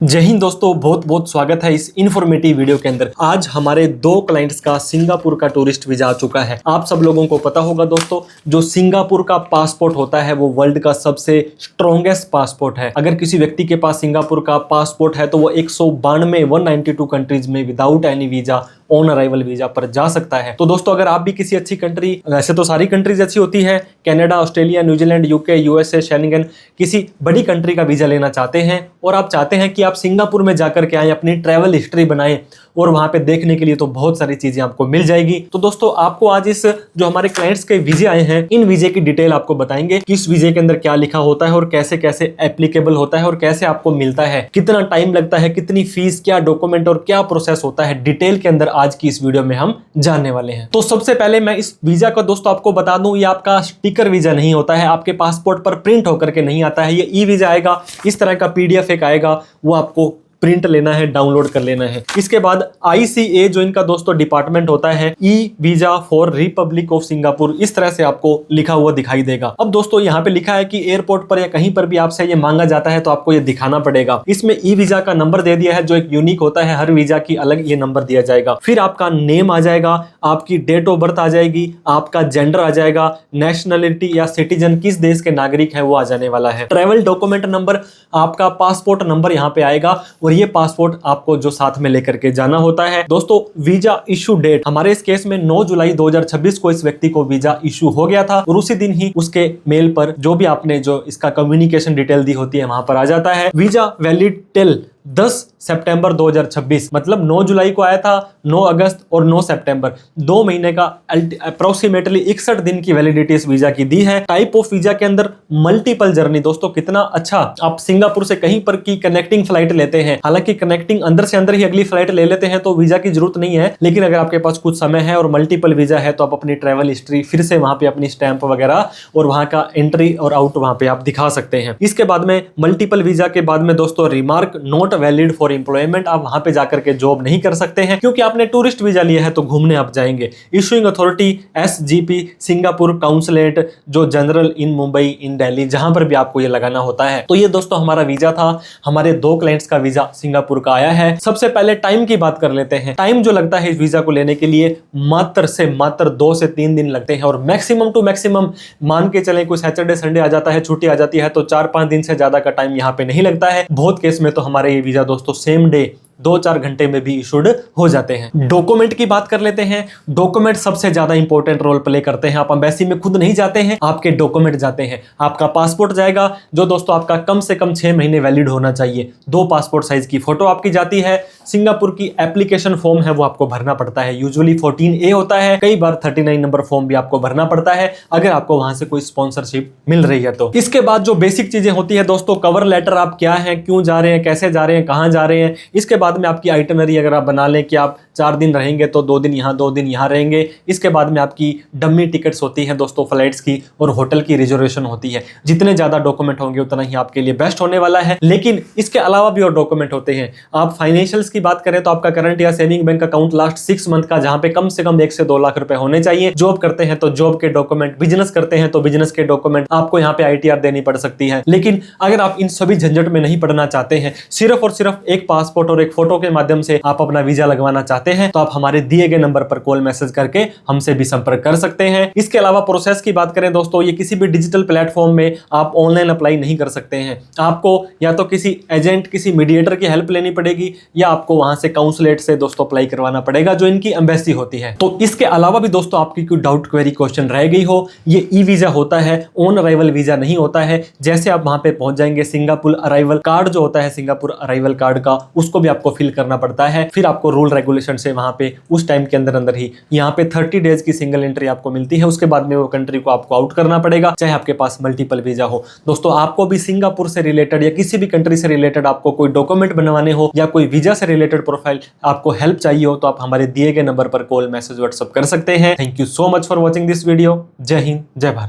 जय हिंद दोस्तों, बहुत बहुत स्वागत है इस इन्फॉर्मेटिव वीडियो के अंदर। आज हमारे दो क्लाइंट्स का सिंगापुर का टूरिस्ट वीजा आ चुका है। आप सब लोगों को पता होगा दोस्तों, जो सिंगापुर का पासपोर्ट होता है वो वर्ल्ड का सबसे स्ट्रॉन्गेस्ट पासपोर्ट है। अगर किसी व्यक्ति के पास सिंगापुर का पासपोर्ट है तो वो 192 कंट्रीज में without any visa on arrival visa पर जा सकता है। तो दोस्तों, अगर आप भी किसी अच्छी कंट्री, वैसे तो सारी कंट्रीज अच्छी होती है, Canada, Australia, New Zealand, UK, USA, Schengen, किसी बड़ी कंट्री का वीजा लेना चाहते हैं और आप चाहते हैं कि आप सिंगापुर में जाकर के आए, अपनी ट्रैवल हिस्ट्री बनाएं और वहां पे देखने के लिए तो बहुत सारी चीजें आपको मिल जाएगी। तो दोस्तों, आपको आज इस जो हमारे क्लाइंट्स के वीजे आए हैं, इन वीजे की डिटेल आपको बताएंगे कि इस वीजे के अंदर क्या लिखा होता है और कैसे कैसे एप्लीकेबल होता है और कैसे आपको मिलता है, कितना टाइम लगता है, कितनी फीस, क्या डॉक्यूमेंट और क्या प्रोसेस होता है, डिटेल के अंदर आज की इस वीडियो में हम जानने वाले हैं। तो सबसे पहले मैं इस वीजा का दोस्तों आपको बता दूं, ये आपका स्टिकर वीजा नहीं होता है, आपके पासपोर्ट पर प्रिंट होकर के नहीं आता है। ये ई वीजा आएगा, इस तरह का पीडीएफ एक आएगा, वो आपको प्रिंट लेना है, डाउनलोड कर लेना है। इसके बाद ICA जो इनका दोस्तों डिपार्टमेंट होता है, e visa for Republic of Singapore, इस तरह से आपको लिखा हुआ दिखाई देगा। अब दोस्तों, यहाँ पे लिखा है कि एयरपोर्ट पर या कहीं पर भी आपसे ये मांगा जाता है तो आपको ये दिखाना पड़ेगा। इसमें ई वीजा का नंबर दे दिया है जो एक यूनिक होता है, हर वीजा की अलग ये नंबर दिया जाएगा। फिर आपका नेम आ जाएगा, आपकी डेट ऑफ बर्थ आ जाएगी, आपका जेंडर आ जाएगा, नेशनलिटी या सिटीजन किस देश के नागरिक है वो आ जाने वाला है। ट्रैवल डॉक्यूमेंट नंबर, आपका पासपोर्ट नंबर यहाँ पे आएगा और ये पासपोर्ट आपको जो साथ में लेकर के जाना होता है। दोस्तों, वीजा इशू डेट हमारे इस केस में 9 जुलाई 2026 को इस व्यक्ति को वीजा इशू हो गया था और उसी दिन ही उसके मेल पर जो भी आपने जो इसका कम्युनिकेशन डिटेल दी होती है वहां पर आ जाता है। वीजा वैलिड टिल 10 सितंबर 2026, मतलब 9 जुलाई को आया था, 9 अगस्त और 9 सितंबर, 2 महीने का अप्रोक्सीमेटली 61 दिन की वैलिडिटी इस वीजा की दी है। टाइप ऑफ वीजा के अंदर मल्टीपल जर्नी, दोस्तों कितना अच्छा, आप सिंगापुर से कहीं पर की कनेक्टिंग फ्लाइट लेते हैं, हालांकि कनेक्टिंग अंदर से अंदर ही अगली फ्लाइट ले लेते हैं तो वीजा की जरूरत नहीं है, लेकिन अगर आपके पास कुछ समय है और मल्टीपल वीजा है तो आप अपनी ट्रैवल हिस्ट्री फिर से वहां पे अपनी स्टैंप वगैरह और वहां का एंट्री और आउट वहां पे आप दिखा सकते हैं। इसके बाद में मल्टीपल वीजा के बाद में दोस्तों remark not valid for employment, आप वहां पे जाकर के जॉब नहीं कर सकते हैं क्योंकि आपने टूरिस्ट वीजा लिया है तो घूमने आप जाएंगे। Issuing authority SGP Singapore consulate, जो जनरल इन मुंबई, इन दिल्ली, जहां पर भी आपको ये लगाना होता है। तो ये दोस्तों हमारा वीजा था, हमारे दो क्लाइंट्स का वीजा सिंगापुर का आया है। सबसे पहले टाइम की बात कर लेते हैं। टाइम जो लगता है इस वीजा को लेने के लिए मात्र 2 से 3 दिन लगते हैं और मैक्सिमम टू मैक्सिमम मान के चलें कोई सैटरडे संडे आ जाता है, छुट्टी आ जाती है तो 4-5 दिन से ज्यादा का टाइम यहाँ पे नहीं लगता है। बहुत केस में तो हमारे ये वीजा दोस्तों सेम डे 2-4 घंटे में भी इशूड हो जाते हैं। डॉक्यूमेंट की बात कर लेते हैं। डॉक्यूमेंट सबसे ज्यादा इंपॉर्टेंट रोल प्ले करते हैं। आप एम्बेसी में खुद नहीं जाते हैं, आपके डॉक्यूमेंट जाते हैं। आपका पासपोर्ट जाएगा जो दोस्तों आपका कम से कम 6 महीने वैलिड होना चाहिए। 2 पासपोर्ट साइज की फोटो आपकी जाती है। सिंगापुर की एप्लीकेशन फॉर्म है वो आपको भरना पड़ता है, यूजुअली 14A होता है, कई बार 39 नंबर फॉर्म भी आपको भरना पड़ता है अगर आपको वहां से कोई स्पॉन्सरशिप मिल रही है तो। इसके बाद जो बेसिक चीजें होती है दोस्तों, कवर लेटर, आप क्या हैं, क्यों जा रहे हैं, कैसे जा रहे हैं, कहां जा रहे हैं। इसके बाद में आपकी आइटनरी अगर आप बना लें कि आप 4 दिन रहेंगे तो 2 दिन यहाँ 2 दिन यहाँ रहेंगे। इसके बाद में आपकी डमी टिकट्स होती हैं दोस्तों फ्लाइट्स की और होटल की रिजर्वेशन होती है। जितने ज्यादा डॉक्यूमेंट होंगे उतना ही आपके लिए बेस्ट होने वाला है। लेकिन इसके अलावा भी और डॉक्यूमेंट होते हैं। आप फाइनेंशियल्स की बात करें तो आपका करंट या saving bank account last 6 month का, जहां पे कम से कम 1 से 2 लाख रुपए होने चाहिए। जॉब करते हैं तो जॉब के डॉक्यूमेंट, बिजनेस करते हैं तो बिजनेस के डॉक्यूमेंट, आपको यहाँ पे ITR देनी पड़ सकती है। लेकिन अगर आप इन सभी झंझट में नहीं पड़ना चाहते हैं, सिर्फ और सिर्फ एक पासपोर्ट और एक फोटो के माध्यम से आप अपना वीजा लगवाना चाहते हैं तो आप हमारे दिए गए नंबर पर कॉल मैसेज करके हमसे भी संपर्क कर सकते हैं। इसके अलावा प्रोसेस की बात करें दोस्तों, ये किसी भी डिजिटल प्लेटफॉर्म में आप ऑनलाइन अप्लाई नहीं कर सकते हैं। आपको या तो किसी एजेंट, किसी मीडिएटर की हेल्प लेनी पड़ेगी या आपको वहां से काउंसलेट से दोस्तों अप्लाई करवाना पड़ेगा जो इनकी एम्बेसी होती है। तो इसके अलावा भी दोस्तों आपकी कोई डाउट, क्वेरी, क्वेश्चन रह गई हो, ये ई वीजा होता है, ऑन अराइवल वीजा नहीं होता है। जैसे आप वहां पे पहुंच जाएंगे, सिंगापुर अराइवल कार्ड जो होता है, सिंगापुर अराइवल कार्ड का, उसको भी आपको फिल करना पड़ता है। फिर आपको रूल रेगुलेशन से वहां पे उस टाइम के अंदर ही यहाँ पे 30 डेज की सिंगल एंट्री आपको मिलती है। उसके बाद में वो कंट्री को आपको आउट करना पड़ेगा, चाहे आपके पास मल्टीपल वीजा हो। दोस्तों, आपको भी सिंगापुर से रिलेटेड या किसी भी कंट्री से रिलेटेड आपको कोई डॉक्यूमेंट बनवाने हो या कोई वीजा से रिलेटेड प्रोफाइल आपको हेल्प चाहिए हो तो आप हमारे दिए गए नंबर पर कॉल, मैसेज, व्हाट्सएप कर सकते हैं। Thank you so much for watching this video. जय हिंद, जय भारत।